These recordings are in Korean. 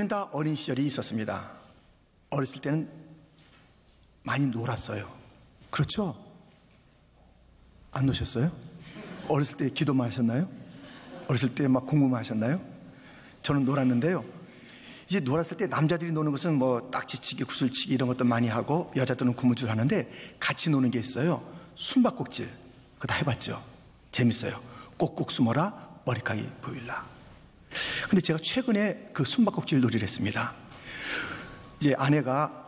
우리는 다 어린 시절이 있었습니다. 어렸을 때는 많이 놀았어요. 그렇죠? 안 노셨어요? 어렸을 때 기도만 하셨나요? 어렸을 때 막 공부만 하셨나요? 저는 놀았는데요. 이제 놀았을 때 남자들이 노는 것은 뭐 딱지치기, 구슬치기 이런 것도 많이 하고 여자들은 고무줄 하는데 같이 노는 게 있어요. 숨바꼭질. 그거 다 해봤죠? 재밌어요. 꼭꼭 숨어라 머리카락이 보일라. 근데 제가 최근에 그 숨바꼭질 놀이를 했습니다. 이제 아내가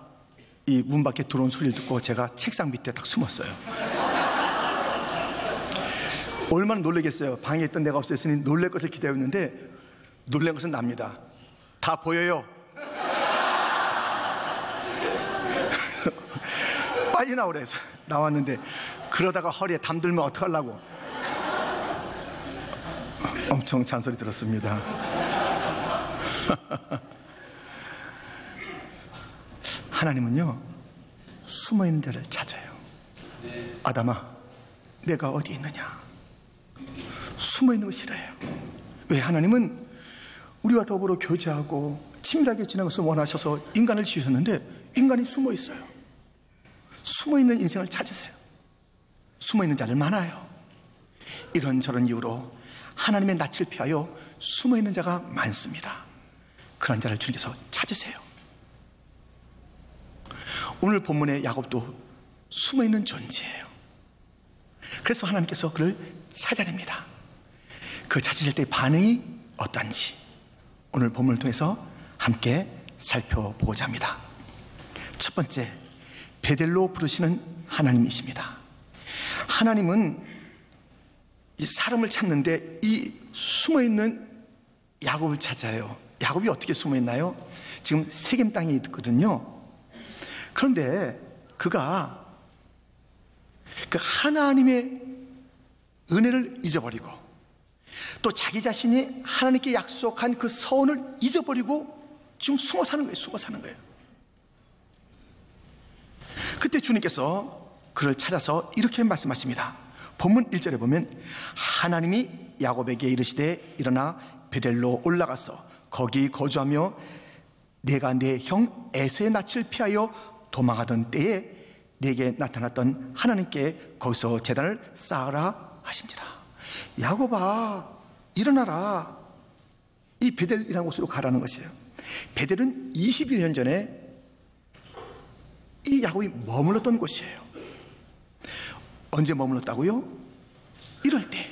이 문 밖에 들어온 소리를 듣고 제가 책상 밑에 딱 숨었어요. 얼마나 놀라겠어요. 방에 있던 내가 없었으니 놀랄 것을 기대했는데 놀란 것은 납니다. 다 보여요. 빨리 나오라 해서 나왔는데 그러다가 허리에 담들면 어떡하려고 엄청 잔소리 들었습니다. 하나님은요 숨어있는 데를 찾아요. 아담아, 내가 어디 있느냐? 숨어있는 거 싫어해요. 왜? 하나님은 우리와 더불어 교제하고 친밀하게 지내는 것을 원하셔서 인간을 지으셨는데 인간이 숨어있어요. 숨어있는 인생을 찾으세요. 숨어있는 자들 많아요. 이런저런 이유로 하나님의 낯을 피하여 숨어있는 자가 많습니다. 그런 자를 주님께서 찾으세요. 오늘 본문의 야곱도 숨어있는 존재예요. 그래서 하나님께서 그를 찾아냅니다. 그 찾으실 때의 반응이 어떤지 오늘 본문을 통해서 함께 살펴보고자 합니다. 첫 번째, 베델로 부르시는 하나님이십니다. 하나님은 이 사람을 찾는데 이 숨어있는 야곱을 찾아요. 야곱이 어떻게 숨어있나요? 지금 세겜 땅에 있거든요. 그런데 그가 그 하나님의 은혜를 잊어버리고 또 자기 자신이 하나님께 약속한 그 서원을 잊어버리고 지금 숨어 사는 거예요. 숨어 사는 거예요. 그때 주님께서 그를 찾아서 이렇게 말씀하십니다. 본문 1절에 보면 하나님이 야곱에게 이르시되 일어나 베델로 올라가서 거기 거주하며 내가 내 형 에서의 낯을 피하여 도망하던 때에 내게 나타났던 하나님께 거기서 제단을 쌓으라 하신지라. 야곱아, 일어나라. 이 베델이라는 곳으로 가라는 것이에요. 베델은 20여 년 전에 이 야곱이 머물렀던 곳이에요. 언제 머물렀다고요? 이럴 때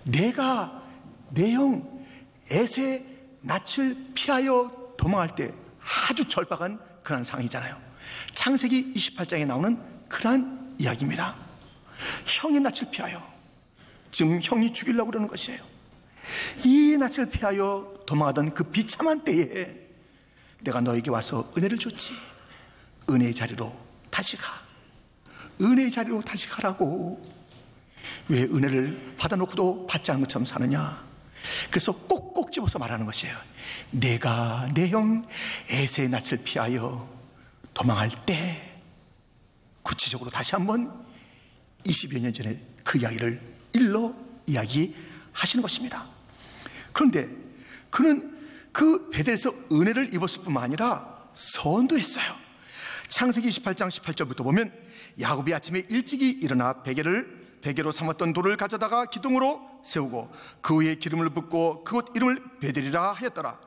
내가 내 형 에서의 낯을 피하여 도망할 때 아주 절박한 그런 상황이잖아요. 창세기 28장에 나오는 그러한 이야기입니다. 형의 낯을 피하여 지금 형이 죽이려고 그러는 것이에요. 이 낯을 피하여 도망하던 그 비참한 때에 내가 너에게 와서 은혜를 줬지. 은혜의 자리로 다시 가. 은혜의 자리로 다시 가라고. 왜 은혜를 받아놓고도 받지 않은 것처럼 사느냐? 그래서 꼭꼭 집어서 말하는 것이에요. 내가 내 형 에서의 낯을 피하여 도망할 때, 구체적으로 다시 한번 20여 년 전에 그 이야기를 일러 이야기하시는 것입니다. 그런데 그는 그 베델에서 은혜를 입었을 뿐만 아니라 서원도 했어요. 창세기 28장 18절부터 보면 야곱이 아침에 일찍이 일어나 베개로 삼았던 돌을 가져다가 기둥으로 세우고 그 위에 기름을 붓고 그곳 이름을 베델이라 하였더라.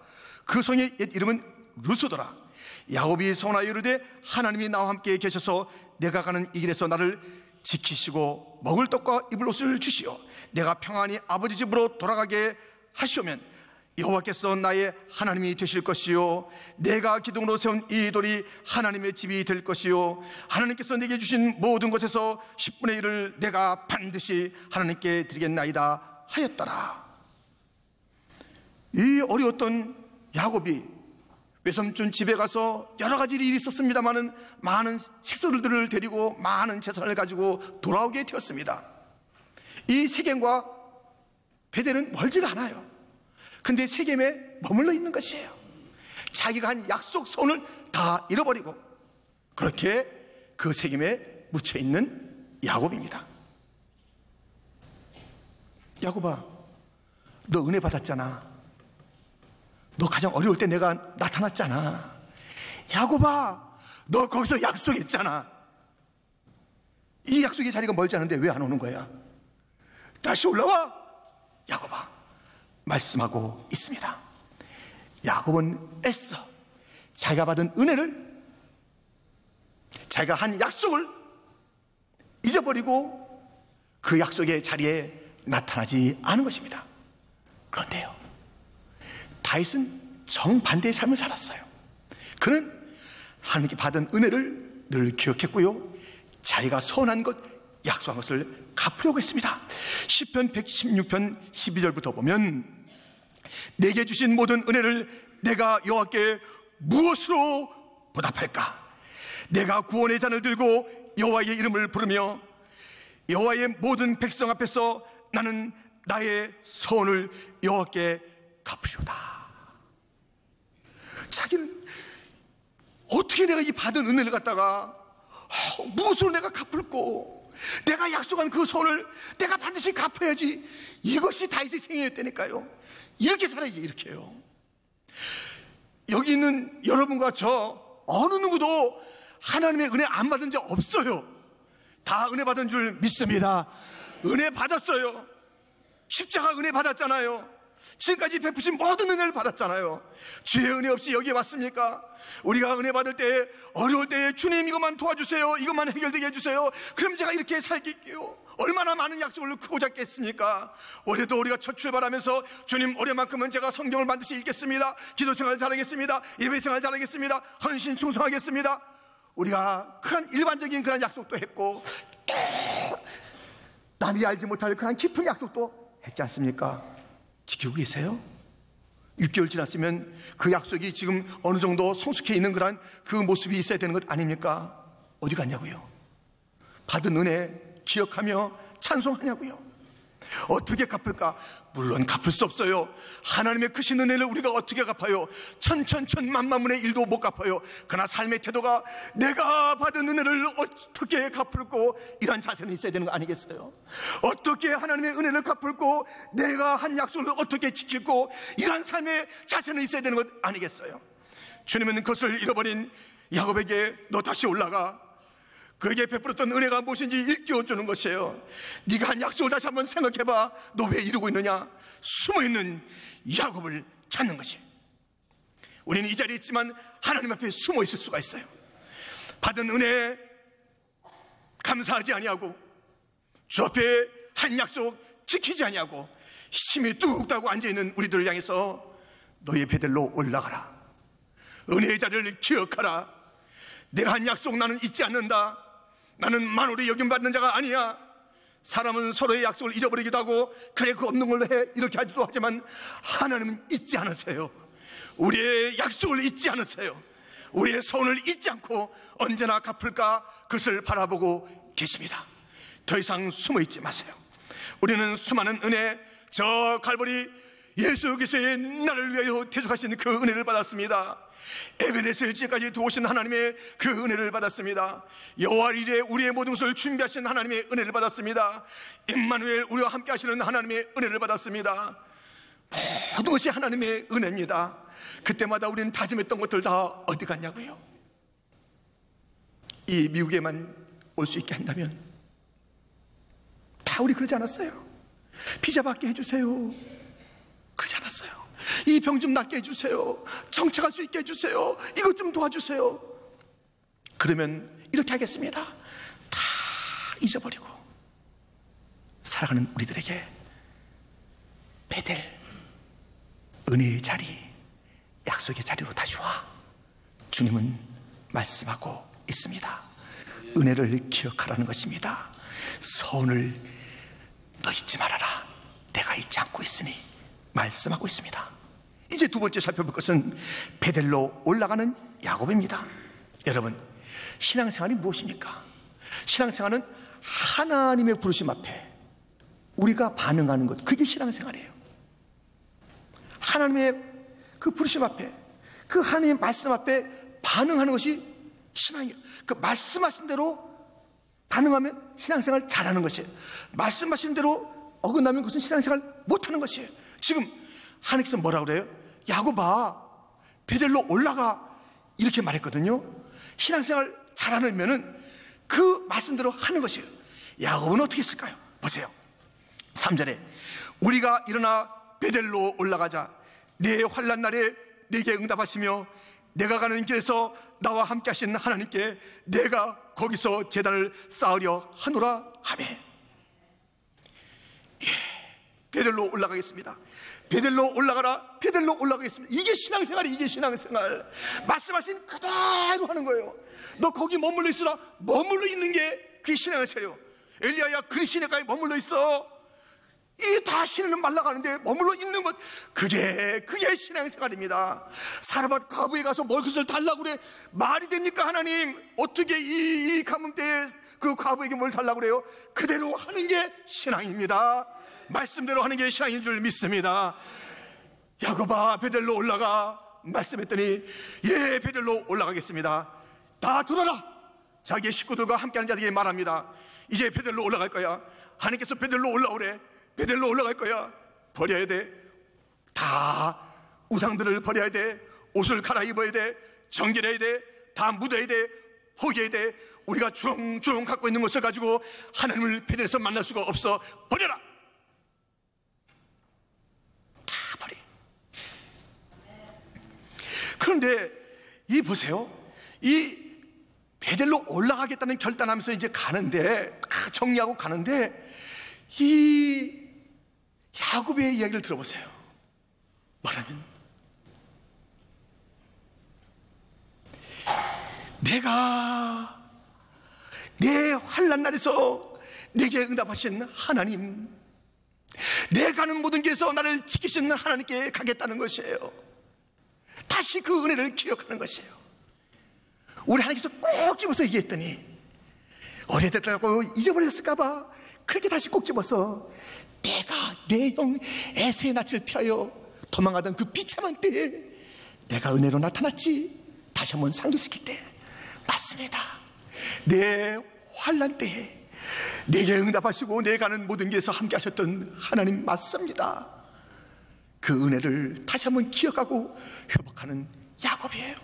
그 성의 옛 이름은 루스더라. 야곱이 서원하여 이르되 하나님이 나와 함께 계셔서 내가 가는 이 길에서 나를 지키시고 먹을 떡과 입을 옷을 주시오. 내가 평안히 아버지 집으로 돌아가게 하시오면 여호와께서 나의 하나님이 되실 것이요 내가 기둥으로 세운 이 돌이 하나님의 집이 될 것이요 하나님께서 내게 주신 모든 것에서 10분의 1을 내가 반드시 하나님께 드리겠나이다 하였더라. 이 어려웠던 야곱이 외삼촌 집에 가서 여러 가지 일이 있었습니다마는 많은 식소들을 데리고 많은 재산을 가지고 돌아오게 되었습니다. 이 세겜과 베델은 멀지가 않아요. 근데 세겜에 머물러 있는 것이에요. 자기가 한 약속 선을 다 잃어버리고 그렇게 그 세겜에 묻혀 있는 야곱입니다. 야곱아, 너 은혜 받았잖아. 너 가장 어려울 때 내가 나타났잖아. 야곱아, 너 거기서 약속했잖아. 이 약속의 자리가 멀지 않은데 왜 안 오는 거야? 다시 올라와. 야곱아, 말씀하고 있습니다. 야곱은 애써 자기가 받은 은혜를, 자기가 한 약속을 잊어버리고 그 약속의 자리에 나타나지 않은 것입니다. 그런데요, 다윗은 정반대의 삶을 살았어요. 그는 하나님께 받은 은혜를 늘 기억했고요, 자기가 선한 것, 약속한 것을 갚으려고 했습니다. 시편 116편 12절부터 보면, 내게 주신 모든 은혜를 내가 여호와께 무엇으로 보답할까? 내가 구원의 잔을 들고 여호와의 이름을 부르며 여호와의 모든 백성 앞에서 나는 나의 선을 여호와께 갚으리로다. 자기는 어떻게 내가 이 받은 은혜를 갖다가 무엇으로 내가 갚을꼬? 내가 약속한 그 선을 내가 반드시 갚아야지. 이것이 다윗의 생애였다니까요. 이렇게 살아야지. 이렇게요. 여기 있는 여러분과 저 어느 누구도 하나님의 은혜 안 받은 적 없어요. 다 은혜 받은 줄 믿습니다. 은혜 받았어요. 십자가 은혜 받았잖아요. 지금까지 베푸신 모든 은혜를 받았잖아요. 주의 은혜 없이 여기에 왔습니까? 우리가 은혜 받을 때, 어려울 때 주님 이것만 도와주세요, 이것만 해결되게 해주세요, 그럼 제가 이렇게 살게요. 얼마나 많은 약속을 크고 잡겠습니까? 올해도 우리가 첫 출발하면서 주님 올해만큼은 제가 성경을 반드시 읽겠습니다, 기도생활 잘하겠습니다, 예배생활 잘하겠습니다, 헌신 충성하겠습니다. 우리가 그런 일반적인 그런 약속도 했고, 또 남이 알지 못할 그런 깊은 약속도 했지 않습니까? 지키고 계세요? 6개월 지났으면 그 약속이 지금 어느 정도 성숙해 있는 그런 그 모습이 있어야 되는 것 아닙니까? 어디 갔냐고요? 받은 은혜 기억하며 찬송하냐고요? 어떻게 갚을까? 물론 갚을 수 없어요. 하나님의 크신 은혜를 우리가 어떻게 갚아요? 천만만분의 1도 못 갚아요. 그러나 삶의 태도가 내가 받은 은혜를 어떻게 갚을꼬? 이런 자세는 있어야 되는 거 아니겠어요? 어떻게 하나님의 은혜를 갚을꼬? 내가 한 약속을 어떻게 지킬꼬? 이런 삶의 자세는 있어야 되는 것 아니겠어요? 주님은 그것을 잃어버린 야곱에게 너 다시 올라가, 그에게 베풀었던 은혜가 무엇인지 일깨워주는 것이에요. 네가 한 약속을 다시 한번 생각해봐. 너 왜 이러고 있느냐? 숨어있는 야곱을 찾는 것이. 우리는 이 자리에 있지만 하나님 앞에 숨어있을 수가 있어요. 받은 은혜 감사하지 아니하고 주 앞에 한 약속 지키지 아니하고 힘이 뚝 따고 앉아있는 우리들을 향해서 너의 베델로 올라가라. 은혜의 자리를 기억하라. 내가 한 약속 나는 잊지 않는다. 나는 만월에 여김받는 자가 아니야. 사람은 서로의 약속을 잊어버리기도 하고 그래 그 없는 걸로 해 이렇게 하기도 하지만 하나님은 잊지 않으세요. 우리의 약속을 잊지 않으세요. 우리의 선을 잊지 않고 언제나 갚을까 그것을 바라보고 계십니다. 더 이상 숨어있지 마세요. 우리는 수많은 은혜, 저 갈보리 예수 그리스도의 나를 위하여 대속하신 그 은혜를 받았습니다. 에베네셀 지까지 도우신 하나님의 그 은혜를 받았습니다. 여호와 이레 우리의 모든 것을 준비하신 하나님의 은혜를 받았습니다. 임마누엘 우리와 함께 하시는 하나님의 은혜를 받았습니다. 모든 것이 하나님의 은혜입니다. 그때마다 우리는 다짐했던 것들 다 어디 갔냐고요? 이 미국에만 올 수 있게 한다면 다 우리 그러지 않았어요? 비자 받게 해주세요, 그러지 않았어요? 이 병 좀 낫게 해주세요, 정착할 수 있게 해주세요, 이것 좀 도와주세요. 그러면 이렇게 하겠습니다. 다 잊어버리고 살아가는 우리들에게 베델, 은혜의 자리, 약속의 자리로 다시 와. 주님은 말씀하고 있습니다. 은혜를 기억하라는 것입니다. 선을 너 잊지 말아라. 내가 잊지 않고 있으니 말씀하고 있습니다. 이제 두 번째 살펴볼 것은 베델로 올라가는 야곱입니다. 여러분, 신앙생활이 무엇입니까? 신앙생활은 하나님의 부르심 앞에 우리가 반응하는 것, 그게 신앙생활이에요. 하나님의 그 부르심 앞에, 그 하나님의 말씀 앞에 반응하는 것이 신앙이에요. 그 말씀하신 대로 반응하면 신앙생활 잘하는 것이에요. 말씀하신 대로 어긋나면 그것은 신앙생활 못하는 것이에요. 지금 하나님께서 뭐라고 그래요? 야곱아, 베델로 올라가, 이렇게 말했거든요. 신앙생활 잘하면은 그 말씀대로 하는 것이에요. 야곱은 어떻게 했을까요? 보세요. 3절에 우리가 일어나 베델로 올라가자. 내 환난 날에 내게 응답하시며 내가 가는 길에서 나와 함께 하신 하나님께 내가 거기서 제단을 쌓으려 하노라 하며. 베델로 올라가겠습니다. 베델로 올라가라. 베델로 올라가겠습니다. 이게 신앙생활이, 이게 신앙생활. 말씀하신 그대로 하는 거예요. 너 거기 머물러 있으라. 머물러 있는 게 그게 신앙생활이에요. 엘리야야, 그리 시내가에 머물러 있어. 이 다 시내는 말라가는데 머물러 있는 것, 그게 신앙생활입니다. 사르밧 과부에 가서 뭘 그것을 달라고 그래. 말이 됩니까 하나님? 어떻게 이 가뭄 때에 그 과부에게 뭘 달라고 그래요? 그대로 하는 게 신앙입니다. 말씀대로 하는 게 신앙인 줄 믿습니다. 야곱아, 베델로 올라가. 말씀했더니 예, 베델로 올라가겠습니다. 다 들어라. 자기의 식구들과 함께하는 자들에게 말합니다. 이제 베델로 올라갈 거야. 하나님께서 베델로 올라오래. 베델로 올라갈 거야. 버려야 돼. 다 우상들을 버려야 돼. 옷을 갈아입어야 돼. 정결해야 돼. 다 묻어야 돼. 포기해야 돼. 우리가 주렁주렁 갖고 있는 것을 가지고 하나님을 베델에서 만날 수가 없어. 버려라. 다 버려. 그런데 이 보세요. 이 베델로 올라가겠다는 결단하면서 이제 가는데, 정리하고 가는데, 이 야곱의 이야기를 들어보세요. 뭐라면, 내가 내 환난 날에서 내게 응답하신 하나님, 내 가는 모든 길에서 나를 지키신 하나님께 가겠다는 것이에요. 다시 그 은혜를 기억하는 것이에요. 우리 하나님께서 꼭 집어서 얘기했더니 오래됐다고 잊어버렸을까봐 그렇게 다시 꼭 집어서 내가 내 형 에서의 낯을 펴요 도망가던 그 비참한 때에 내가 은혜로 나타났지. 다시 한번 상기시킬 때 맞습니다. 내 환난 때에 내게 응답하시고 내 가는 모든 길에서 함께 하셨던 하나님 맞습니다. 그 은혜를 다시 한번 기억하고 회복하는 야곱이에요.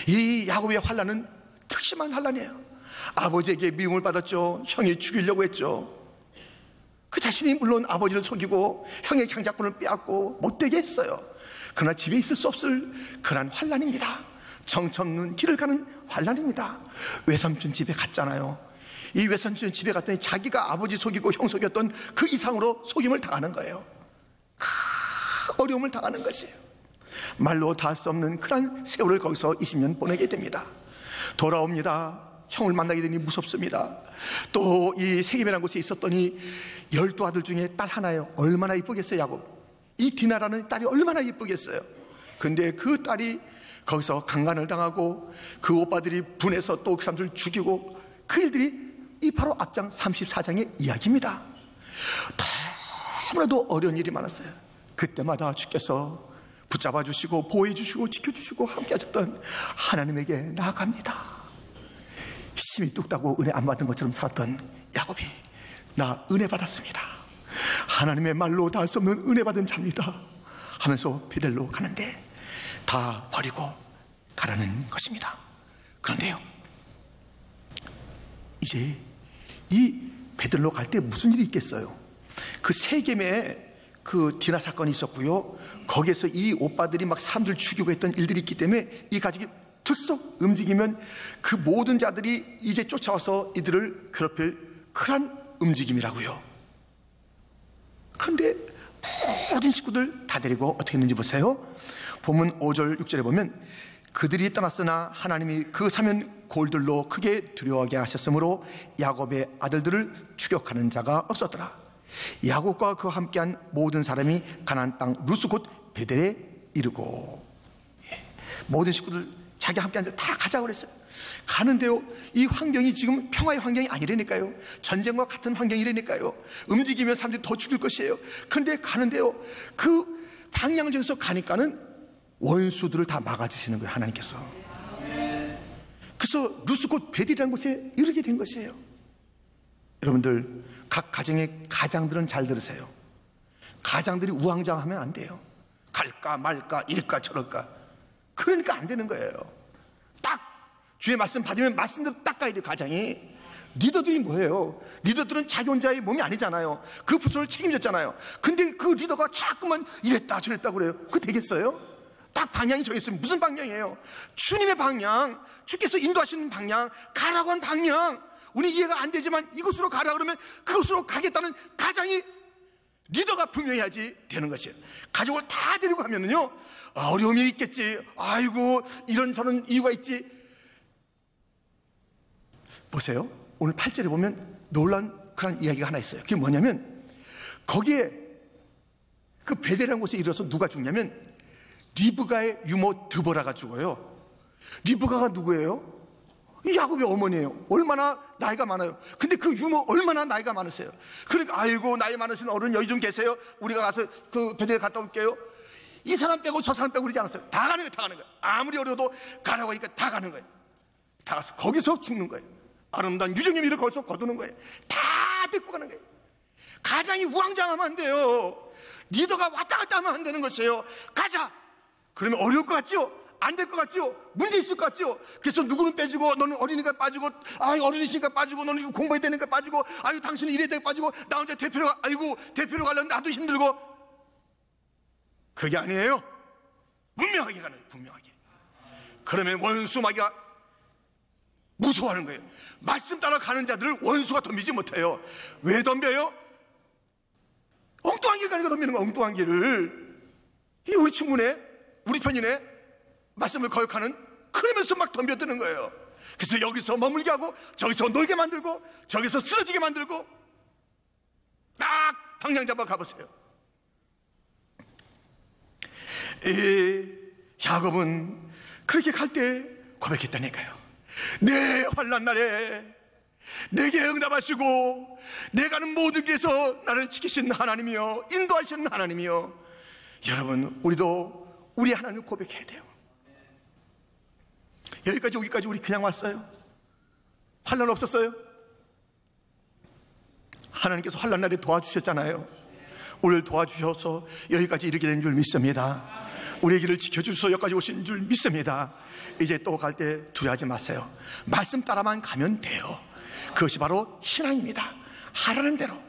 이 야곱의 환난은 특심한 환난이에요. 아버지에게 미움을 받았죠. 형이 죽이려고 했죠. 그 자신이 물론 아버지를 속이고 형의 장자권을 빼앗고 못되게 했어요. 그러나 집에 있을 수 없을 그런 환난입니다. 정처없는 길을 가는 환난입니다. 외삼촌 집에 갔잖아요. 이 외삼촌 집에 갔더니 자기가 아버지 속이고 형 속였던 그 이상으로 속임을 당하는 거예요. 큰 어려움을 당하는 것이에요. 말로 다 할 수 없는 그런 세월을 거기서 20년 보내게 됩니다. 돌아옵니다. 형을 만나게 되니 무섭습니다. 또 이 세겜이라는 곳에 있었더니 12아들 중에 딸 하나예요. 얼마나 이쁘겠어요, 야곱. 이 디나라는 딸이 얼마나 이쁘겠어요. 근데 그 딸이 거기서 강간을 당하고 그 오빠들이 분해서 또 그 사람들을 죽이고 그 일들이 이 바로 앞장 34장의 이야기입니다. 너무나도 어려운 일이 많았어요. 그때마다 주께서 붙잡아 주시고 보호해 주시고 지켜주시고 함께 하셨던 하나님에게 나아갑니다. 힘이 뚝 따고 은혜 안 받은 것처럼 살았던 야곱이 나 은혜 받았습니다. 하나님의 말로 다 할 수 없는 은혜 받은 자입니다 하면서 베델로 가는데 다 버리고 가라는 것입니다. 그런데요, 이제 이 베델로 갈 때 무슨 일이 있겠어요? 그 세겜에 그 디나 사건이 있었고요. 거기에서 이 오빠들이 막 사람들 죽이고 했던 일들이 있기 때문에 이 가족이 들썩 움직이면 그 모든 자들이 이제 쫓아와서 이들을 괴롭힐 그런 움직임이라고요. 그런데 모든 식구들 다 데리고 어떻게 했는지 보세요. 본문 5절 6절에 보면 그들이 떠났으나 하나님이 그 사면 골들로 크게 두려워하게 하셨으므로 야곱의 아들들을 추격하는 자가 없었더라. 야곱과 그와 함께한 모든 사람이 가나안 땅 루스 곧 베델에 이르고, 모든 식구들 자기 함께한 자 다 가자고 그랬어요. 가는데요, 이 환경이 지금 평화의 환경이 아니라니까요. 전쟁과 같은 환경이라니까요. 움직이면 사람들이 더 죽일 것이에요. 그런데 가는데요, 그 방향을 정해서 가니까는 원수들을 다 막아주시는 거예요, 하나님께서. 그래서 루스 곧 베델이라는 곳에 이르게 된 것이에요. 여러분들 각 가정의 가장들은 잘 들으세요. 가장들이 우왕좌왕하면 안 돼요. 갈까 말까 이럴까 저럴까. 그러니까 안 되는 거예요. 딱 주의 말씀 받으면 말씀대로 딱 가야 돼요. 가장이. 리더들이 뭐예요? 리더들은 자기 혼자의 몸이 아니잖아요. 그 부서를 책임졌잖아요. 근데 그 리더가 자꾸만 이랬다 저랬다 그래요. 그거 되겠어요? 딱 방향이 정했으면 무슨 방향이에요? 주님의 방향, 주께서 인도하시는 방향, 가라고 한 방향. 우리 이해가 안 되지만 이곳으로 가라 그러면 그곳으로 가겠다는 가장이, 리더가 분명해야지 되는 것이에요. 가족을 다 데리고 가면은요, 어려움이 있겠지. 아이고 이런 저런 이유가 있지. 보세요. 오늘 8절에 보면 놀라운 그런 이야기가 하나 있어요. 그게 뭐냐면, 거기에 그 베델이라는 곳에 이르러서 누가 죽냐면 리브가의 유모 드보라가 죽어요. 리브가가 누구예요? 야곱의 어머니예요. 얼마나 나이가 많아요. 근데 그 유모 얼마나 나이가 많으세요. 그러니까 아이고 나이 많으신 어른 여기 좀 계세요. 우리가 가서 그 베델 갔다 올게요. 이 사람 빼고 저 사람 빼고 그러지 않았어요. 다 가는 거예요. 다 가는 거예요. 아무리 어려도 가라고 하니까 다 가는 거예요. 다 가서 거기서 죽는 거예요. 아름다운 유정의 미를 거기서 거두는 거예요. 다 데리고 가는 거예요. 가장이 우왕좌왕하면 안 돼요. 리더가 왔다 갔다 하면 안 되는 것이에요. 가자. 그러면 어려울 것 같지요? 안 될 것 같지요? 문제 있을 것 같지요? 그래서 누구는 빼주고, 너는 어리니까 빠지고, 아유 어른이시니까 빠지고, 너는 공부해야 되니까 빠지고, 아유 당신은 이래야 되니까 빠지고, 나 혼자 대표로 아이고 대표로 가려면 나도 힘들고. 그게 아니에요. 분명하게 가는 거예요. 분명하게. 그러면 원수 마귀가 무서워하는 거예요. 말씀 따라 가는 자들을 원수가 덤비지 못해요. 왜 덤벼요? 엉뚱한 길 가니까 덤비는 거야. 엉뚱한 길을. 이 우리 친구네, 우리 편이네, 말씀을 거역하는, 그러면서 막 덤벼드는 거예요. 그래서 여기서 머물게 하고, 저기서 놀게 만들고, 저기서 쓰러지게 만들고. 딱 방향 잡아 가보세요. 야곱은 그렇게 갈 때 고백했다니까요. 내 환난 날에 내게 응답하시고 내가 가는 모든 길에서 나를 지키신 하나님이여, 인도하시는 하나님이여. 여러분, 우리도 우리 하나님을 고백해야 돼요. 여기까지 오기까지 우리 그냥 왔어요? 환난 없었어요? 하나님께서 환난 날에 도와주셨잖아요. 우리를 도와주셔서 여기까지 이르게 된 줄 믿습니다. 우리의 길을 지켜주셔서 여기까지 오신 줄 믿습니다. 이제 또 갈 때 두려워하지 마세요. 말씀 따라만 가면 돼요. 그것이 바로 신앙입니다. 하라는 대로.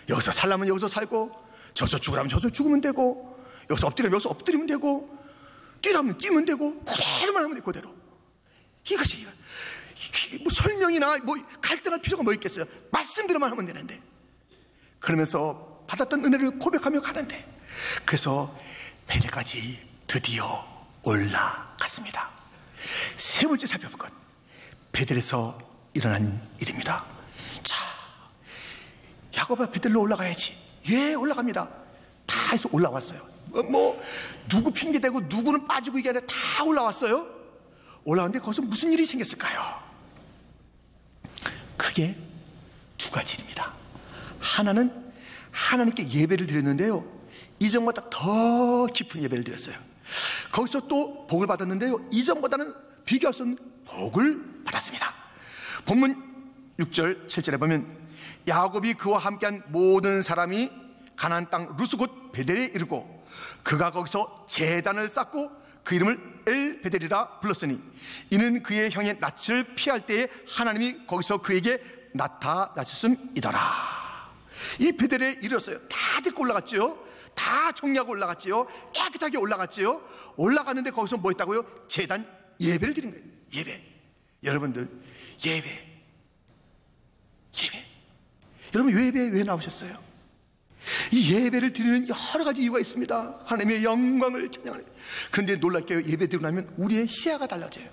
여기서 살려면 여기서 살고, 저기서 죽으라면 저기서 죽으면 되고, 여기서 엎드리면 여기서 엎드리면 되고, 뛰라면 뛰면 되고, 그대로만 하면 돼. 그대로. 이것이 뭐 설명이나 뭐 갈등할 필요가 뭐 있겠어요. 말씀대로만 하면 되는데. 그러면서 받았던 은혜를 고백하며 가는데, 그래서 베델까지 드디어 올라갔습니다. 세 번째 살펴볼 것, 베델에서 일어난 일입니다. 자, 야곱아 베델로 올라가야지. 예, 올라갑니다. 다 해서 올라왔어요. 뭐 누구 핑계대고 누구는 빠지고 이게 아니라 다 올라왔어요. 올라왔는데 거기서 무슨 일이 생겼을까요? 크게 두 가지 일입니다. 하나는 하나님께 예배를 드렸는데요, 이전보다 더 깊은 예배를 드렸어요. 거기서 또 복을 받았는데요, 이전보다는 비교할 수 없는 복을 받았습니다. 본문 6절 7절에 보면, 야곱이 그와 함께한 모든 사람이 가나안 땅 루스 곧 베델에 이르고 그가 거기서 제단을 쌓고 그 이름을 엘 베델이라 불렀으니 이는 그의 형의 낯을 피할 때에 하나님이 거기서 그에게 나타나셨음이더라. 이 베델에 이르렀어요. 다 데리고 올라갔지요. 다 정리하고 올라갔지요. 깨끗하게 올라갔지요. 올라갔는데 거기서 뭐 했다고요? 제단 예배를 드린 거예요. 예배. 여러분들, 예배. 여러분, 예배에 왜 나오셨어요? 이 예배를 드리는 여러 가지 이유가 있습니다. 하나님의 영광을 찬양하는. 그런데 놀랍게요, 예배 드리고 나면 우리의 시야가 달라져요.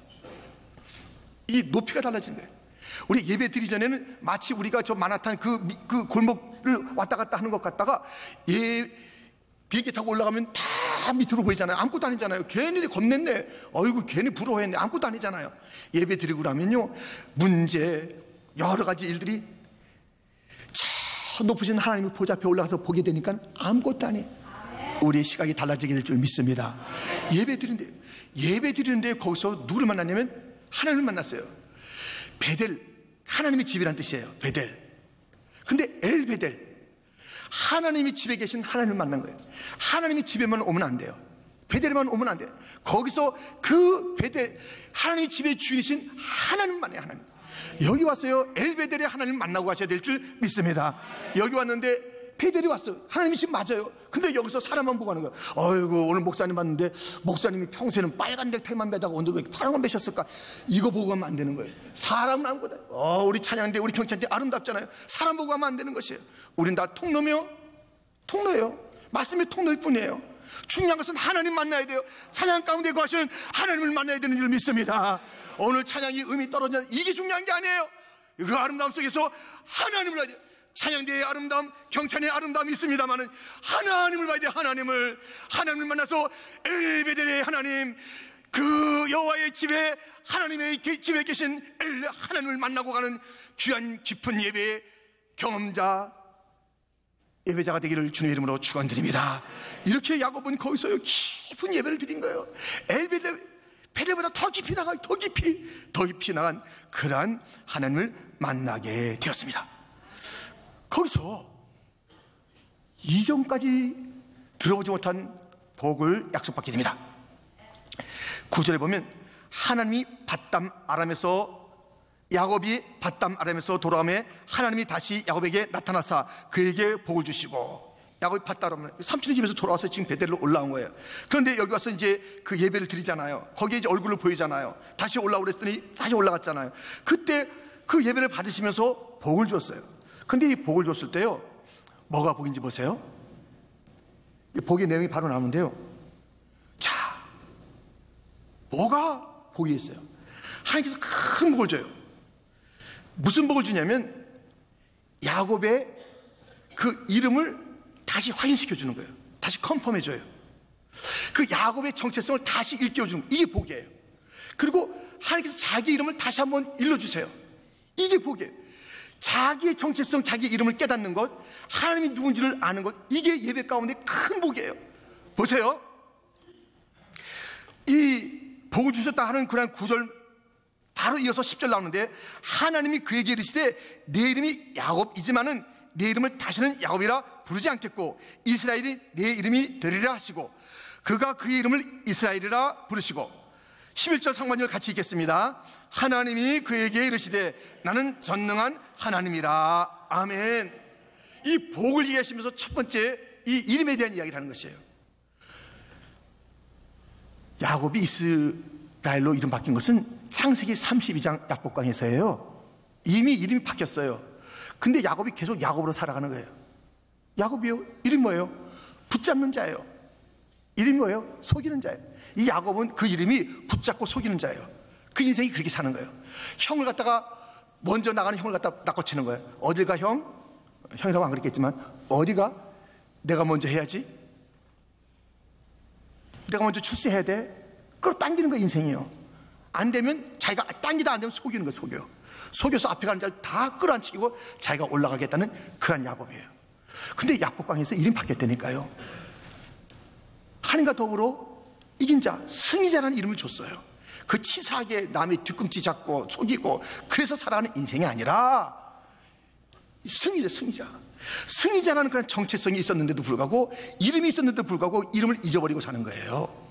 이 높이가 달라지는 거예요. 우리 예배 드리기 전에는 마치 우리가 저 마나탄 그 골목을 왔다 갔다 하는 것 같다가 비행기 타고 올라가면 다 밑으로 보이잖아요. 아무것도 아니잖아요. 괜히 겁냈네. 어이구, 괜히 부러워했네. 아무것도 아니잖아요. 예배 드리고 나면요, 문제, 여러 가지 일들이 저 높으신 하나님의 보좌 앞에 올라가서 보게 되니까 아무것도 아니에요. 우리의 시각이 달라지게 될 줄 믿습니다. 예배 드리는데 거기서 누구를 만났냐면 하나님을 만났어요. 베델, 하나님의 집이란 뜻이에요. 베델. 근데 엘 베델, 하나님이 집에 계신 하나님을 만난 거예요. 하나님이 집에만 오면 안 돼요. 베델에만 오면 안 돼요. 거기서 그 베델, 하나님이 집의 주인이신 하나님 만나요. 하나님. 여기 왔어요. 엘베델에 하나님 만나고 가셔야 될 줄 믿습니다. 여기 왔는데 베델이 왔어요. 하나님이 지금 맞아요. 근데 여기서 사람만 보고 하는 거예요. 어이구, 오늘 목사님 봤는데 목사님이 평소에는 빨간 넥타이만 매다가 오늘 왜 파란 걸 매셨을까? 이거 보고 가면 안 되는 거예요. 사람은 아무거나. 우리 찬양대, 우리 경찰대 아름답잖아요. 사람 보고 가면 안 되는 것이에요. 우린 다 통로며 통로예요. 말씀의 통로일 뿐이에요. 중요한 것은 하나님 만나야 돼요. 찬양 가운데 거하시는 하나님을 만나야 되는 줄 믿습니다. 오늘 찬양이 음이 떨어지는 이게 중요한 게 아니에요. 그 아름다움 속에서 하나님을 봐야 돼요. 찬양대의 아름다움, 경찬의 아름다움이 있습니다만은 하나님을 봐야 돼요. 하나님을 만나서 엘베델의 하나님, 그 여호와의 집에, 하나님의 집에 계신 하나님을 만나고 가는 귀한 깊은 예배의 경험자, 예배자가 되기를 주님의 이름으로 축원드립니다. 이렇게 야곱은 거기서 깊은 예배를 드린 거예요. 베델보다 더 깊이 나간, 더 깊이 나간 그러한 하나님을 만나게 되었습니다. 거기서 이전까지 들어보지 못한 복을 약속받게 됩니다. 9절에 보면 하나님이 밧담 아람에서, 야곱이 밧담 아람에서 돌아오매 하나님이 다시 야곱에게 나타나사 그에게 복을 주시고, 야곱이 밧담 아람, 삼촌의 집에서 돌아와서 지금 베델로 올라온 거예요. 그런데 여기 와서 이제 그 예배를 드리잖아요. 거기에 이제 얼굴을 보이잖아요. 다시 올라오고 그랬더니 다시 올라갔잖아요. 그때 그 예배를 받으시면서 복을 주었어요. 근데 이 복을 줬을 때요, 뭐가 복인지 보세요. 복의 내용이 바로 나오는데요. 자, 뭐가 복이 있어요? 하나님께서 큰 복을 줘요. 무슨 복을 주냐면 야곱의 그 이름을 다시 확인시켜 주는 거예요. 다시 컨펌해 줘요. 그 야곱의 정체성을 다시 일깨워 주는, 이게 복이에요. 그리고 하나님께서 자기 이름을 다시 한번 일러주세요. 이게 복이에요. 자기의 정체성, 자기의 이름을 깨닫는 것, 하나님이 누군지를 아는 것, 이게 예배 가운데 큰 복이에요. 보세요. 이 복을 주셨다 하는 그런 9절 바로 이어서 10절 나오는데, 하나님이 그에게 이르시되 내 이름이 야곱이지만은 내 이름을 다시는 야곱이라 부르지 않겠고 이스라엘이 내 이름이 되리라 하시고, 그가 그의 이름을 이스라엘이라 부르시고. 11절 상반절 같이 읽겠습니다. 하나님이 그에게 이르시되 나는 전능한 하나님이라. 아멘. 이 복을 얘기하시면서 첫 번째 이 이름에 대한 이야기를 하는 것이에요. 야곱이 이스라엘로 이름 바뀐 것은 창세기 32장 야복강에서예요. 이미 이름이 바뀌었어요. 근데 야곱이 계속 야곱으로 살아가는 거예요. 야곱이요? 이름이 뭐예요? 붙잡는 자예요. 이름이 뭐예요? 속이는 자예요. 이 야곱은 그 이름이 붙잡고 속이는 자예요. 그 인생이 그렇게 사는 거예요. 형을 갖다가, 먼저 나가는 형을 갖다 낚아채는 거예요. 어딜 가 형? 형이라고 안 그랬겠지만 어디가? 내가 먼저 해야지. 내가 먼저 출세해야 돼. 끌어당기는 거 인생이에요. 안 되면 자기가 당기다 안 되면 속이는 거, 속여서 앞에 가는 자를 다 끌어안치고 자기가 올라가겠다는 그런 야곱이에요. 근데 야복강에서 이름이 바뀌었다니까요. 하나님과 더불어 이긴 자, 승리자라는 이름을 줬어요. 그 치사하게 남의 뒤꿈치 잡고 속이고 그래서 살아가는 인생이 아니라 승리자라는 그런 정체성이 있었는데도 불구하고, 이름이 있었는데도 불구하고 이름을 잊어버리고 사는 거예요.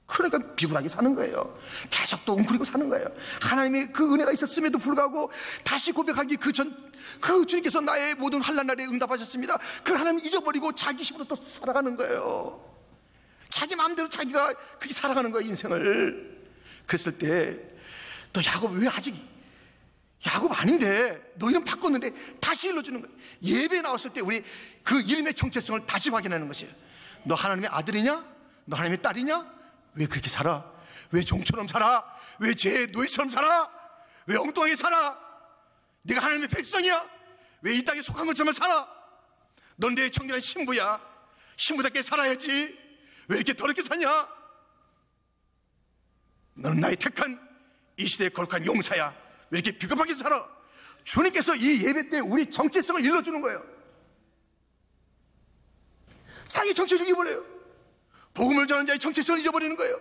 그러니까 비굴하게 사는 거예요. 계속 또 웅크리고 사는 거예요. 하나님의 그 은혜가 있었음에도 불구하고 다시 고백하기 그 주님께서 나의 모든 환난 날에 응답하셨습니다. 그 하나님 잊어버리고 자기 힘으로 또 살아가는 거예요. 자기 마음대로 자기가 그렇게 살아가는 거예요, 인생을. 그랬을 때 너 야곱 왜 아직 야곱 아닌데 너 이름 바꿨는데 다시 일러주는 거예요. 예배에 나왔을 때 우리 그 이름의 정체성을 다시 확인하는 것이에요. 너 하나님의 아들이냐? 너 하나님의 딸이냐? 왜 그렇게 살아? 왜 종처럼 살아? 왜 죄의 노예처럼 살아? 왜 엉뚱하게 살아? 네가 하나님의 백성이야? 왜 이 땅에 속한 것처럼 살아? 넌 내 청결한 신부야. 신부답게 살아야지. 왜 이렇게 더럽게 사냐? 너는 나의 택한 이 시대의 거룩한 용사야. 왜 이렇게 비겁하게 살아? 주님께서 이 예배 때 우리 정체성을 일러주는 거예요. 자기 정체성을 잊어버려요. 복음을 전하는 자의 정체성을 잊어버리는 거예요.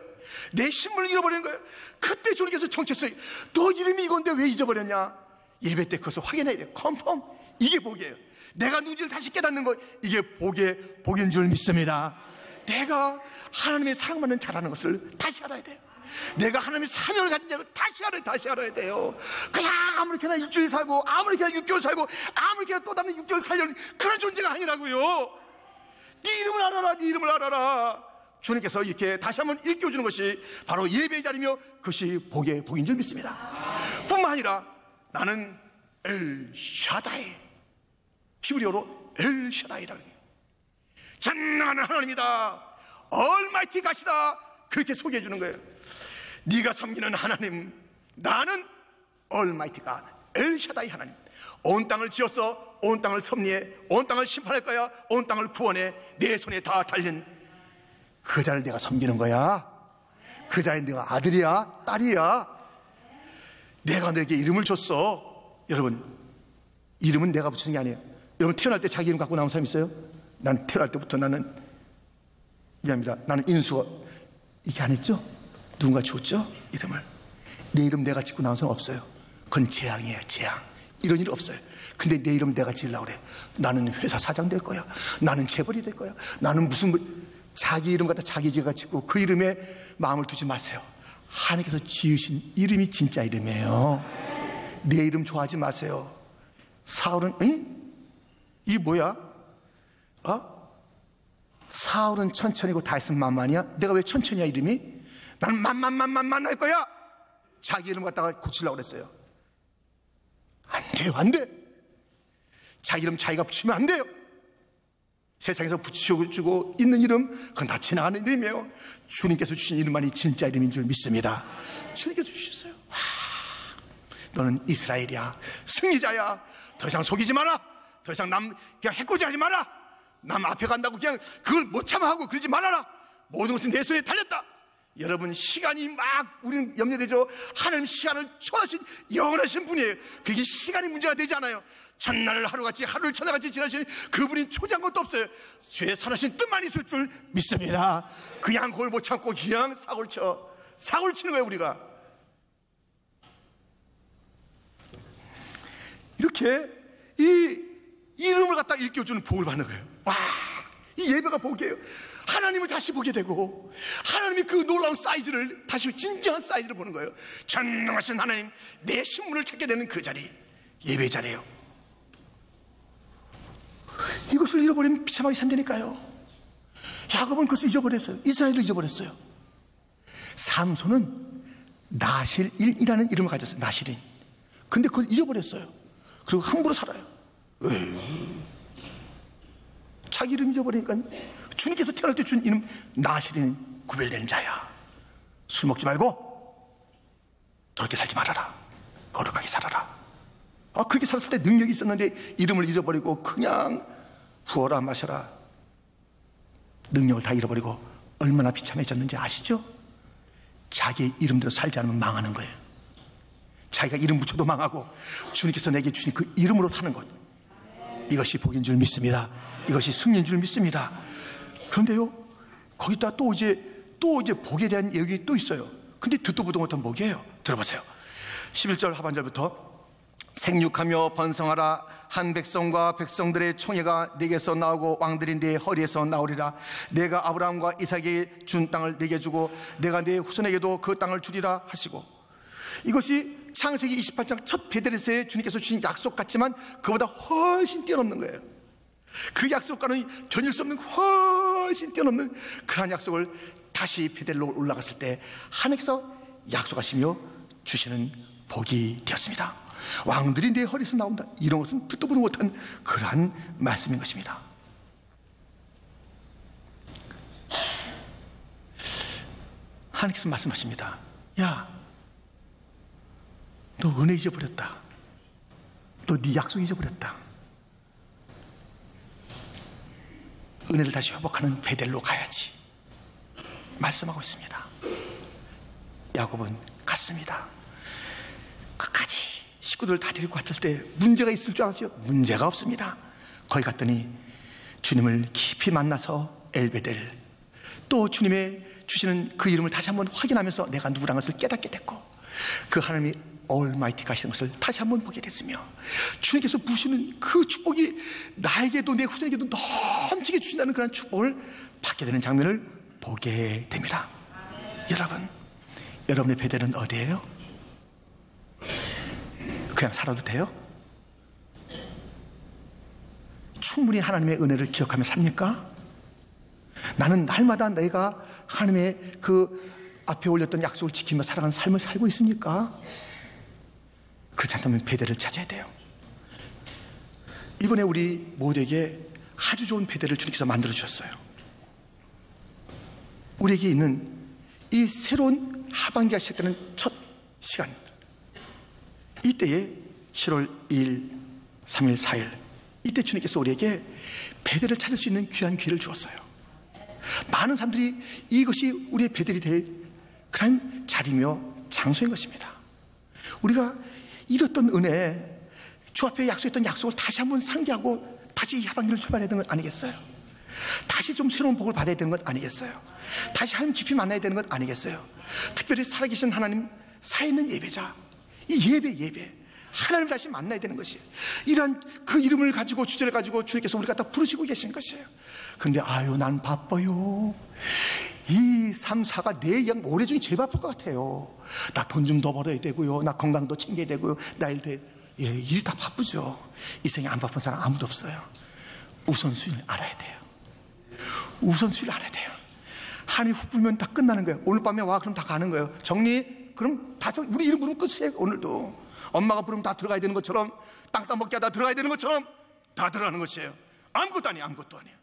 내 신분을 잃어버리는 거예요. 그때 주님께서 정체성, 너 이름이 이건데 왜 잊어버렸냐? 예배 때 그것을 확인해야 돼요. 컨펌. 이게 복이에요. 내가 누군지를 다시 깨닫는 거, 이게 복인 줄 믿습니다. 내가 하나님의 사랑받는 자라는 것을 다시 알아야 돼요. 내가 하나님의 사명을 가진 자를 다시 알아야 돼요. 그냥 아무렇게나 일주일 살고 아무렇게나 6개월 살고 아무렇게나 또 다른 6개월 살려는 그런 존재가 아니라고요. 네 이름을 알아라. 네 이름을 알아라. 주님께서 이렇게 다시 한번 일깨워주는 것이 바로 예배의 자리며 그것이 복인 줄 믿습니다. 뿐만 아니라 나는 엘샤다이, 히브리어로 엘샤다이라는 전능한 하나님이다, 얼마이티 가시다, 그렇게 소개해 주는 거예요. 네가 섬기는 하나님, 나는 얼마이티 가, 엘샤다이 하나님. 온 땅을 지었어. 온 땅을 섭리해. 온 땅을 심판할 거야. 온 땅을 구원해. 내 손에 다 달린 그 자를 내가 섬기는 거야. 그 자는 내가 아들이야, 딸이야. 내가 너에게 이름을 줬어. 여러분, 이름은 내가 붙이는 게 아니에요. 여러분, 태어날 때 자기 이름 갖고 나온 사람 있어요? 난 태어날 때부터 나는 인수가 이렇게 안 했죠? 누군가 줬죠? 이름을. 내 이름 내가 짓고 나온 사람 없어요. 그건 재앙이에요, 재앙. 이런 일 없어요. 근데 내 이름 내가 지으려고 그래. 나는 회사 사장 될 거야. 나는 재벌이 될 거야. 나는 무슨 자기 이름 갖다 자기 지가 짓고 그 이름에 마음을 두지 마세요. 하나님께서 지으신 이름이 진짜 이름이에요. 내 이름 좋아하지 마세요. 사울은 이게 뭐야? 사울은 천천히고 다윗은 만만이야? 내가 왜 천천히야 이름이? 나는 만만 할 거야. 자기 이름 갖다가 고치려고 그랬어요. 안 돼. 자기 이름 자기가 붙이면 안 돼요. 세상에서 붙여주고 있는 이름, 그건 다 지나가는 이름이에요. 주님께서 주신 이름만이 진짜 이름인 줄 믿습니다. 주님께서 주셨어요. 너는 이스라엘이야, 승리자야. 더 이상 속이지 마라. 더 이상 남 그냥 해코지하지 마라. 남 앞에 간다고 그냥 그걸 못 참아하고 그러지 말아라. 모든 것은 내 손에 달렸다. 여러분, 시간이 막 우리는 염려되죠. 하나님 시간을 초월하신 영원하신 분이에요. 그게 시간이 문제가 되지 않아요. 첫날을 하루같이, 하루를 천하같이 지나시는 그분이 초지한 것도 없어요. 죄에 선하신 뜻만 있을 줄 믿습니다. 그냥 그걸 못 참고 그냥 사고를 치는 거예요. 우리가 이렇게 이 이름을 갖다 일깨워주는 복을 받는 거예요. 와, 이 예배가 복이에요. 하나님을 다시 보게 되고 하나님이 그 놀라운 사이즈를 다시, 진정한 사이즈를 보는 거예요. 전능하신 하나님, 내 신분을 찾게 되는 그 자리, 예배 자리예요. 이것을 잃어버리면 비참하게 산다니까요. 야곱은 그것을 잊어버렸어요. 이스라엘을 잊어버렸어요. 삼손은 나실인이라는 이름을 가졌어요. 나실인. 근데 그걸 잊어버렸어요. 그리고 함부로 살아요. 자기 이름 잊어버리니까. 주님께서 태어날 때 준 이름 나실인, 구별된 자야. 술 먹지 말고 더럽게 살지 말아라. 거룩하게 살아라. 그렇게 살았을 때 능력이 있었는데 이름을 잊어버리고 그냥 부어라 마셔라. 능력을 다 잃어버리고 얼마나 비참해졌는지 아시죠? 자기 이름대로 살지 않으면 망하는 거예요. 자기가 이름 붙여도 망하고 주님께서 내게 주신 그 이름으로 사는 것, 이것이 복인 줄 믿습니다. 이것이 승리인 줄 믿습니다. 그런데요, 거기다 또 이제 복에 대한 얘기 또 있어요. 근데 듣도 보도 못한 복이에요. 들어보세요. 11절 하반절부터 생육하며 번성하라. 한 백성과 백성들의 총회가 내게서 나오고 왕들이 내 허리에서 나오리라. 내가 아브라함과 이삭에게 준 땅을 내게 주고 내가 내 후손에게도 그 땅을 주리라 하시고, 이것이 창세기 28장 첫 베델에서의 주님께서 주신 약속 같지만 그보다 훨씬 뛰어넘는 거예요. 그 약속과는 견줄 수 없는 훨씬 뛰어넘는 그러한 약속을 다시 베델로 올라갔을 때 하나님께서 약속하시며 주시는 복이 되었습니다. 왕들이 내 허리에서 나온다. 이런 것은 듣도 보도 못한 그러한 말씀인 것입니다. 하나님께서 말씀하십니다. 야, 너 은혜 잊어버렸다. 너 네 약속 잊어버렸다. 은혜를 다시 회복하는 베델로 가야지 말씀하고 있습니다. 야곱은 갔습니다. 끝까지 식구들 다 데리고 갔을 때 문제가 있을 줄 알았죠? 문제가 없습니다. 거기 갔더니 주님을 깊이 만나서 엘베델, 또 주님의 주시는 그 이름을 다시 한번 확인하면서 내가 누구라는 것을 깨닫게 됐고, 그 하나님이 얼마이티 가시는 것을 다시 한번 보게 됐으며, 주님께서 부시는 그 축복이 나에게도 내 후손에게도 넘치게 주신다는 그런 축복을 받게 되는 장면을 보게 됩니다. 여러분, 여러분의 베델은 어디예요? 그냥 살아도 돼요? 충분히 하나님의 은혜를 기억하며 삽니까? 나는 날마다 내가 하나님의 그 앞에 올렸던 약속을 지키며 살아가는 삶을 살고 있습니까? 그렇지 않다면 베델을 찾아야 돼요. 이번에 우리 모두에게 아주 좋은 베델을 주님께서 만들어 주셨어요. 우리에게 있는 이 새로운 하반기가 시작되는 첫 시간, 이때에 7월 2일, 3일, 4일, 이때 주님께서 우리에게 베델을 찾을 수 있는 귀한 기회를 주었어요. 많은 사람들이 이것이 우리의 베델이 될 그런 자리며 장소인 것입니다. 우리가 잃었던 은혜, 주 앞에 약속했던 약속을 다시 한번 상기하고 다시 이 하반기를 출발해야 되는 것 아니겠어요? 다시 좀 새로운 복을 받아야 되는 것 아니겠어요? 다시 하나님 깊이 만나야 되는 것 아니겠어요? 특별히 살아계신 하나님, 살아있는 예배자, 이 예배 하나님을 다시 만나야 되는 것이에요. 이러한 그 이름을 가지고, 주제를 가지고 주님께서 우리 갖다 부르시고 계신 것이에요. 그런데 난 바빠요. 이 3, 4가 내 양 올해 중에 제일 바쁠 것 같아요. 나 돈 좀 더 벌어야 되고요, 나 건강도 챙겨야 되고요, 나 일이 다 바쁘죠. 이 생에 안 바쁜 사람 아무도 없어요. 우선순위를 알아야 돼요. 우선순위를 알아야 돼요. 한이 훅 불면 다 끝나는 거예요. 오늘 밤에 와, 그럼 다 가는 거예요. 정리? 그럼 다 우리 이름 부르면 끝이에요. 오늘도 엄마가 부르면 다 들어가야 되는 것처럼, 땅 따먹게 하다 들어가야 되는 것처럼 다 들어가는 것이에요. 아무것도 아니에요. 아무것도 아니에요.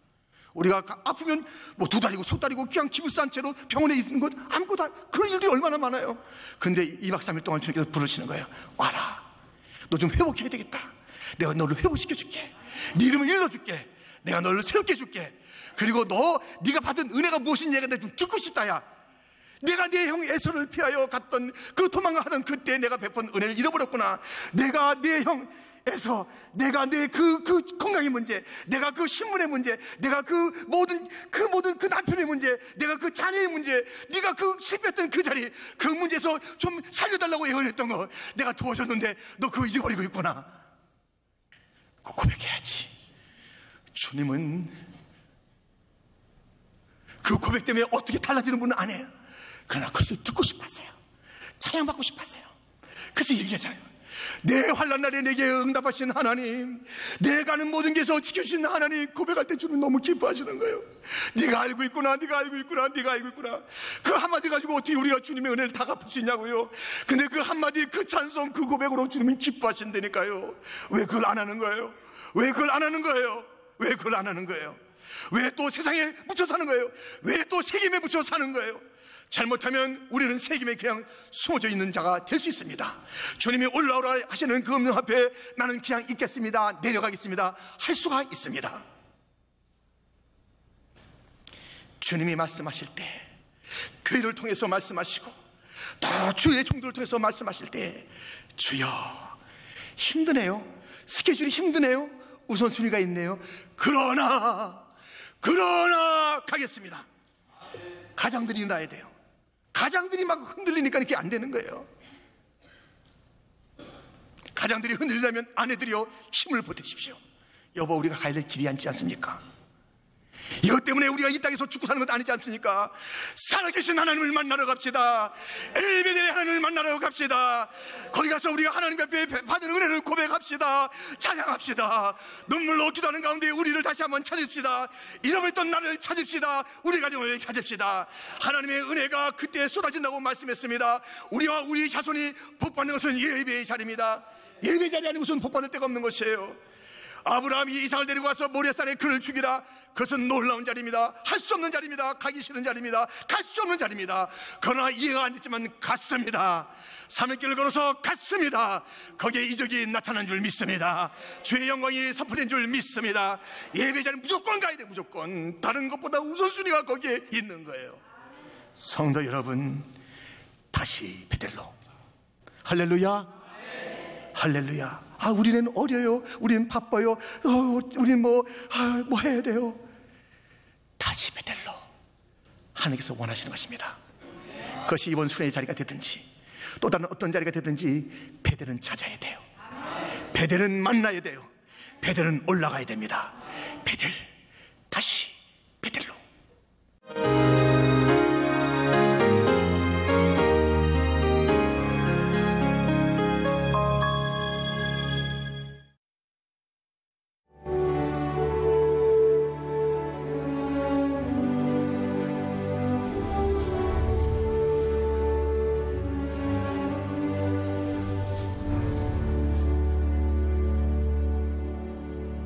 우리가 아프면 뭐 2달이고 3달이고 그냥 기분 싼 채로 병원에 있는 건 아무것도 아니에요. 그런 일들이 얼마나 많아요. 근데 2박 3일 동안 주님께서 부르시는 거예요. 와라, 너 좀 회복해야 되겠다. 내가 너를 회복시켜줄게. 네 이름을 일러줄게. 내가 너를 새롭게 해줄게. 그리고 네가 받은 은혜가 무엇인지 내가 좀 듣고 싶다. 야, 내가 내 형 에서를 피하여 갔던 그 도망을 하던 그때 내가 베푼 은혜를 잃어버렸구나. 내가 내 형 에서, 내가 내 그 건강의 문제, 내가 그 신문의 문제, 내가 그 모든 그 남편의 문제, 내가 그 자녀의 문제, 네가 그 실패했던 그 자리, 그 문제에서 좀 살려달라고 예언했던 거 내가 도와줬는데 너 그거 잊어버리고 있구나. 그거 고백해야지. 주님은 그 고백 때문에 어떻게 달라지는 분은 아니에요. 그러나 그것을 듣고 싶었어요. 찬양받고 싶었어요. 그래서 얘기하잖아요. 내 환난 날에 내게 응답하신 하나님, 내가 가는 모든 길에서 지켜주신 하나님, 고백할 때 주님 너무 기뻐하시는 거예요. 네가 알고 있구나, 네가 알고 있구나, 네가 알고 있구나. 그 한마디 가지고 어떻게 우리가 주님의 은혜를 다 갚을 수 있냐고요. 근데 그 한마디, 그 찬송, 그 고백으로 주님은 기뻐하신다니까요. 왜 그걸 안 하는 거예요? 왜 그걸 안 하는 거예요? 왜 그걸 안 하는 거예요? 왜 또 세상에 묻혀 사는 거예요? 왜 또 세겜에 묻혀 사는 거예요? 잘못하면 우리는 세겜에 그냥 숨어져 있는 자가 될 수 있습니다. 주님이 올라오라 하시는 그 음성 앞에 나는 그냥 있겠습니다, 내려가겠습니다 할 수가 있습니다. 주님이 말씀하실 때, 교회를 통해서 말씀하시고 또 주의 종들을 통해서 말씀하실 때, 주여 힘드네요, 스케줄이 힘드네요, 우선순위가 있네요, 그러나 가겠습니다. 가장들이 일어나야 돼요. 가장들이 막 흔들리니까 이렇게 안 되는 거예요. 가장들이 흔들리려면 아내들이요, 힘을 보태십시오. 여보, 우리가 가야 될 길이 아니지 않습니까? 이것 때문에 우리가 이 땅에서 죽고 사는 것 아니지 않습니까? 살아계신 하나님을 만나러 갑시다. 엘베델의 하나님을 만나러 갑시다. 거기 가서 우리가 하나님 앞에 받은 은혜를 고백합시다. 찬양합시다. 눈물로 기도하는 가운데 우리를 다시 한번 찾읍시다. 잃어버렸던 나를 찾읍시다. 우리 가정을 찾읍시다. 하나님의 은혜가 그때 쏟아진다고 말씀했습니다. 우리와 우리 자손이 복받는 것은 예배의 자리입니다. 예배의 자리 아닌 것은 복받을 데가 없는 것이에요. 아브라함이 이삭을 데리고 가서 모리아산에 그를 죽이라. 그것은 놀라운 자리입니다. 할 수 없는 자리입니다. 가기 싫은 자리입니다. 갈 수 없는 자리입니다. 그러나 이해가 안 됐지만 갔습니다. 3일 길을 걸어서 갔습니다. 거기에 이적이 나타난 줄 믿습니다. 주의 영광이 선포된 줄 믿습니다. 예배자는 무조건 가야 돼. 무조건. 다른 것보다 우선순위가 거기에 있는 거예요. 성도 여러분, 다시 베델로. 할렐루야. 할렐루야. 우리는 어려요. 우리는 바빠요. 우리는 뭐 해야 돼요. 다시 베델로. 하나님께서 원하시는 것입니다. 그것이 이번 수련의 자리가 되든지, 또 다른 어떤 자리가 되든지 베델은 찾아야 돼요. 베델은 만나야 돼요. 베델은 올라가야 됩니다. 베델 다시